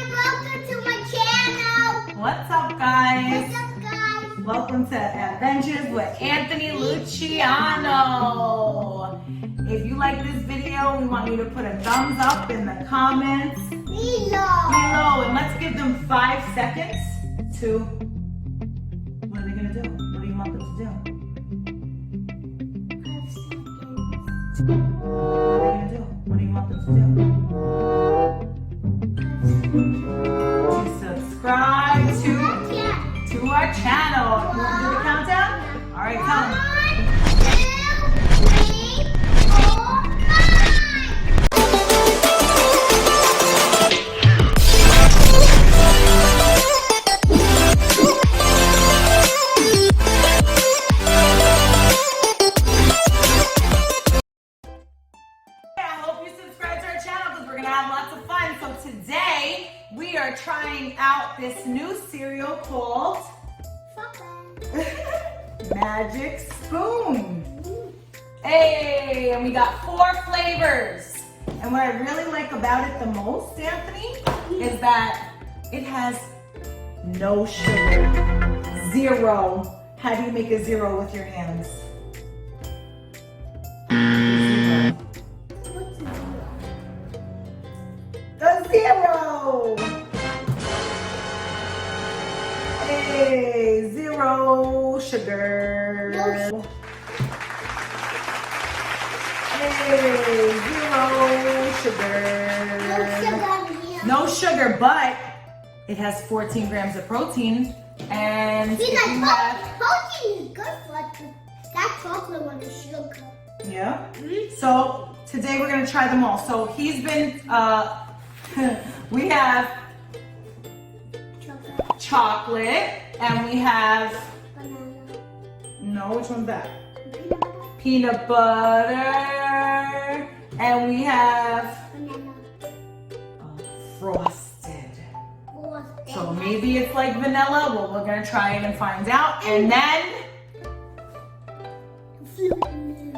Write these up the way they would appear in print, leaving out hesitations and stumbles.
welcome to my channel. What's up, guys? What's up, guys? Welcome to Adventures with Anthony Luciano. If you like this video, we want you to put a thumbs up in the comments below, and let's give them 5 seconds to. What are they gonna do? What do you want them to do? 5 seconds. What are they gonna do? What do you want them to do? To subscribe to our channel. You want to do the countdown? All right, tell them. 1, 2, 3, 4, 5. I hope you subscribe to our channel because we're gonna have lots of fun. So today we are trying out this new cereal called Magic Spoon. Hey, and we got 4 flavors. And what I really like about it the most, Anthony, is that it has no sugar. 0. How do you make a 0 with your hands? 0. Hey, 0 sugar. Hey, 0 sugar. No sugar, but it has 14 grams of protein. And See, if you have, protein is good for that chocolate one is sugar. yeah. So today we're gonna try them all. So he's been, we have chocolate, and we have, Banana. no, which one's that? Peanut butter, and we have Banana. frosted. So maybe it's like vanilla. Well, we're gonna try it and find out. And then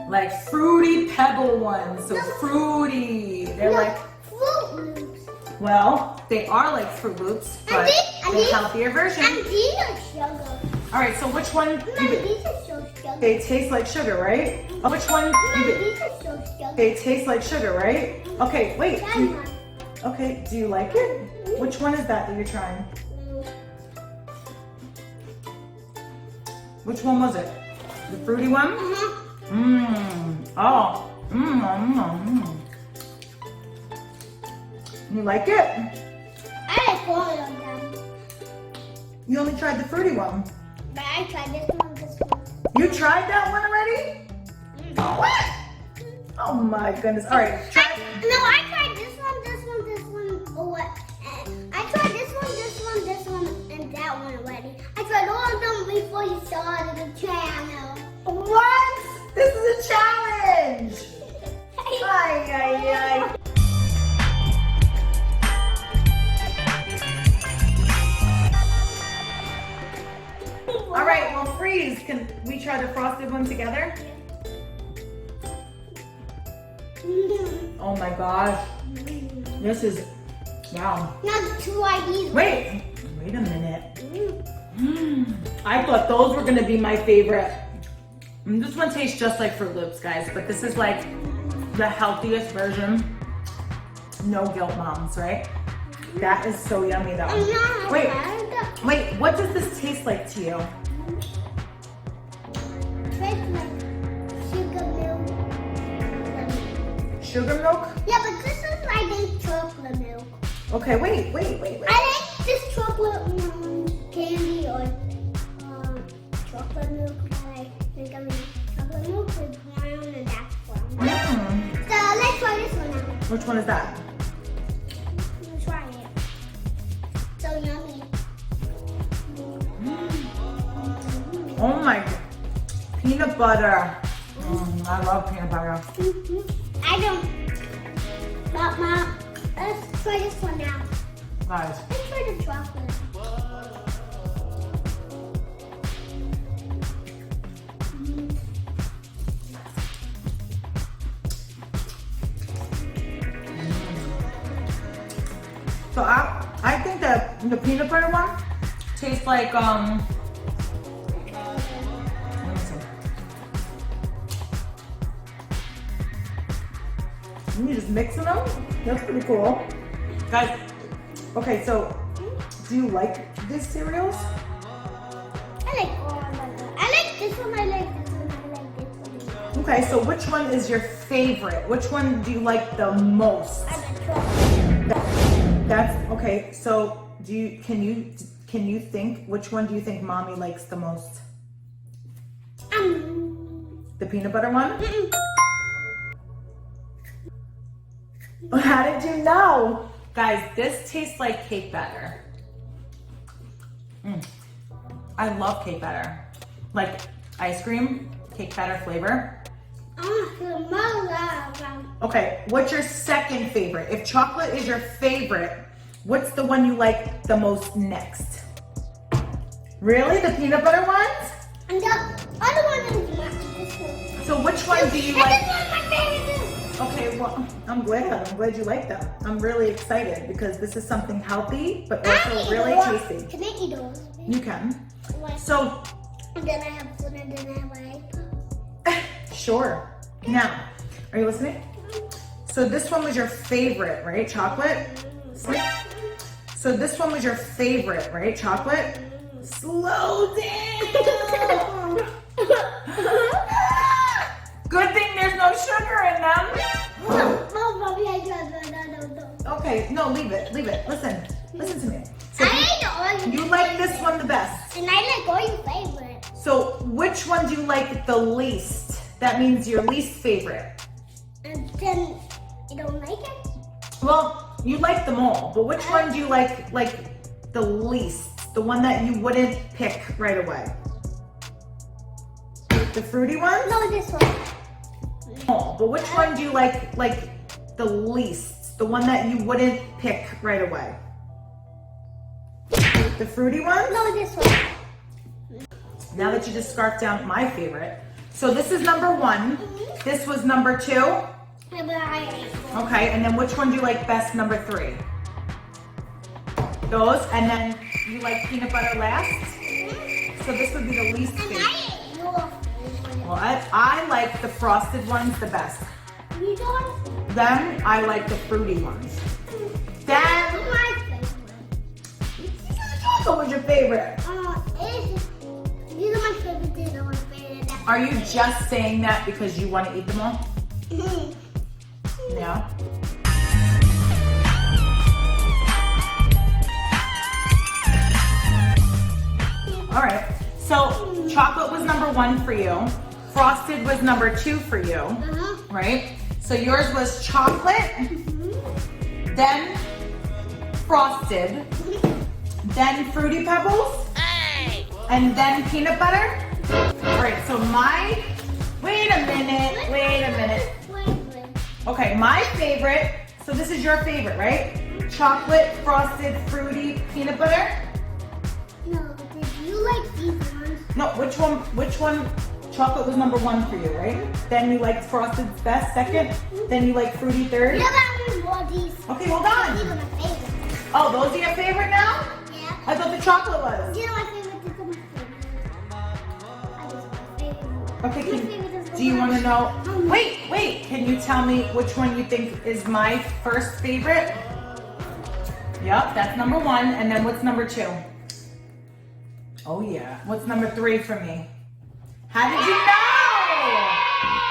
like fruity pebble ones. So fruity. They're like, Fruit Loops. well, they are like Fruit Loops, but the healthier version. And these are sugar. All right, so which one? Remember, these are so sugar. They taste like sugar, right? Which one? Remember, these are so sugar. They taste like sugar, right? Okay, wait. Try one. Okay, do you like it? Which one is that you're trying? Which one was it? The fruity one? Oh. You like it? I like all of them. You only tried the fruity one. But I tried this one, this one. You tried that one already? What? Oh my goodness. All right. I tried this one, this one, this one. Oh, what? I tried this one, and that one already. I tried all of them before you started the channel. What? This is a challenge. Ay, ay, ay. All right, well, freeze. Can we try the frosted one together? Oh my gosh. This is, wow. Now try these. Wait a minute. I thought those were gonna be my favorite. This one tastes just like Fruit Loops, guys, but this is like the healthiest version. No guilt, moms, right? That is so yummy though. Wait, what does this taste like to you? Tastes like sugar milk. Sugar milk? Yeah, but this is I think chocolate milk. Okay, wait. I think this chocolate candy or chocolate milk. Chocolate milk is brown and that's brown. So let's try this one now. Which one is that? Let's try it. So yummy. Oh my, peanut butter. I love peanut butter. I don't. But Mom, let's try this one now. Guys. Let's try the chocolate. So I think that the peanut butter one tastes like let me see. You just mixing them? That's pretty cool. Guys, okay, so do you like these cereals? I like all of them. I like this one, I like this one, I like this one. Okay, so which one is your favorite? Which one do you like the most? I like chocolate. That's okay. So can you think which one do you think mommy likes the most? The peanut butter one? How did you know? Guys, this tastes like cake batter. I love cake batter. Like ice cream, cake batter flavor. Okay, what's your second favorite? If chocolate is your favorite, what's the one you like the most next? Really? The peanut butter ones? And the other one is this one. So which one do you like? This one's my favorite. Okay, well, I'm glad you like them. I'm really excited because this is something healthy, but also really tasty. Can I eat those? You can. What? So, And then I have food and then I have iPad. sure. Now, are you listening? So this one was your favorite, right? Chocolate? So this one was your favorite, right? Chocolate? Slow down! Good thing there's no sugar in them. No, Mommy, I no. Okay, no, leave it. Listen to me. So I like all you like this one the best. And I like all your favorite. So which one do you like the least? That means your least favorite. And then you don't like it? Well, you like them all, but which one do you like the least? The one that you wouldn't pick right away? The fruity one? No, this one. Oh, but which one do you like the least? The one that you wouldn't pick right away? The fruity one? No, this one. Now that you just scarfed down my favorite. So this is number 1. This was number 2. Okay, and then which one do you like best, number 3? Those, and then you like peanut butter last? So this would be the least And favorite. I ate your favorite. Well, I like the frosted ones the best. You don't? Then I like the fruity ones. Then My favorite. what was your favorite? These are my favorite. These are my favorite. Are you just saying that because you want to eat them all? Yeah. All right. So chocolate was number 1 for you. Frosted was number 2 for you. Right? So yours was chocolate, then frosted, then Fruity Pebbles, and then peanut butter. All right, so wait a minute. Okay, my favorite, so this is your favorite, right? Chocolate, frosted, fruity, peanut butter? No, did you like these ones? No, which one? Chocolate was number 1 for you, right? Then you liked frosted best, second. Then you like fruity, third. Yeah, but I want these. Okay, hold on. These are my favorite. Oh, those are your favorite now? Yeah. I thought the chocolate was. These are my favorite. These are my favorite. Okay, do you want to know? Wait, can you tell me which one you think is my first favorite? Yep, that's number 1. And then what's number 2? Oh yeah. What's number 3 for me? How did you know?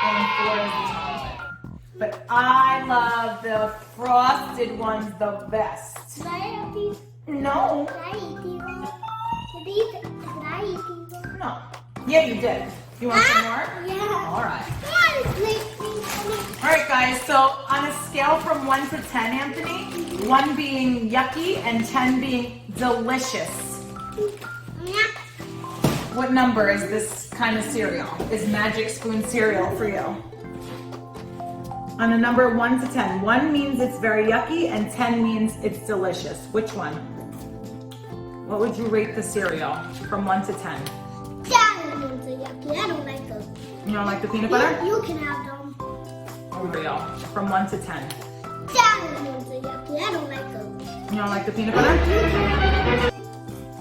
And 4 is the chocolate. But I love the frosted ones the best. Did I have these? No. Did I eat these? Did I eat these? No. Yeah, you did. You want some more? Yeah. All right. Come on, please. All right, guys. So on a scale from 1 to 10, Anthony, 1 being yucky and 10 being delicious, what number is this kind of cereal? Is Magic Spoon cereal for you? On a number 1 to 10, 1 means it's very yucky and 10 means it's delicious. Which one? What would you rate the cereal from 1 to 10? I don't like those. You don't like the peanut butter? You can have them. Cereal from 1 to 10. I don't like those. You don't like the peanut butter?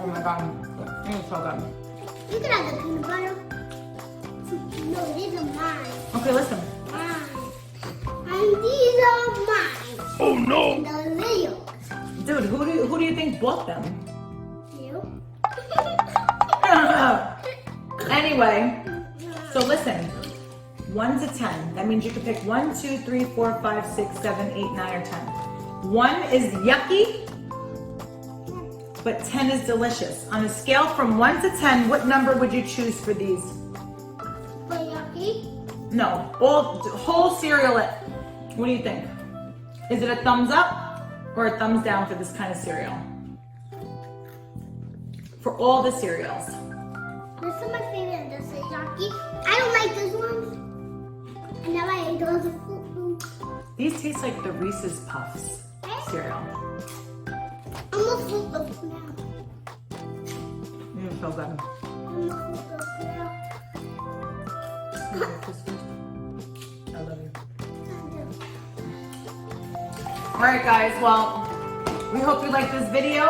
Oh my god, it's so good. You can have the peanut butter. No, these are mine. Okay, listen. Mine. And these are mine. Oh no! And the videos. Dude, who do you think bought them? You? Anyway, so listen. 1 to 10. That means you can pick 1, 2, 3, 4, 5, 6, 7, 8, 9, or 10. 1 is yucky, but 10 is delicious. On a scale from 1 to 10, what number would you choose for these? For yucky? No, whole cereal. What do you think? Is it a thumbs up or a thumbs down for this kind of cereal? For all the cereals. This is my favorite. This is yucky. I don't like this one. And now I ate those food. These taste like the Reese's Puffs cereal. I'm gonna flip those now. You're so good. I'm gonna flip those now. I love you. Alright guys, well, we hope you liked this video.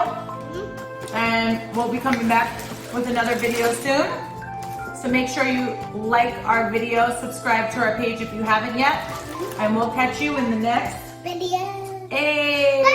And we'll be coming back with another video soon. So make sure you like our video, subscribe to our page if you haven't yet. And we'll catch you in the next Video. Hey!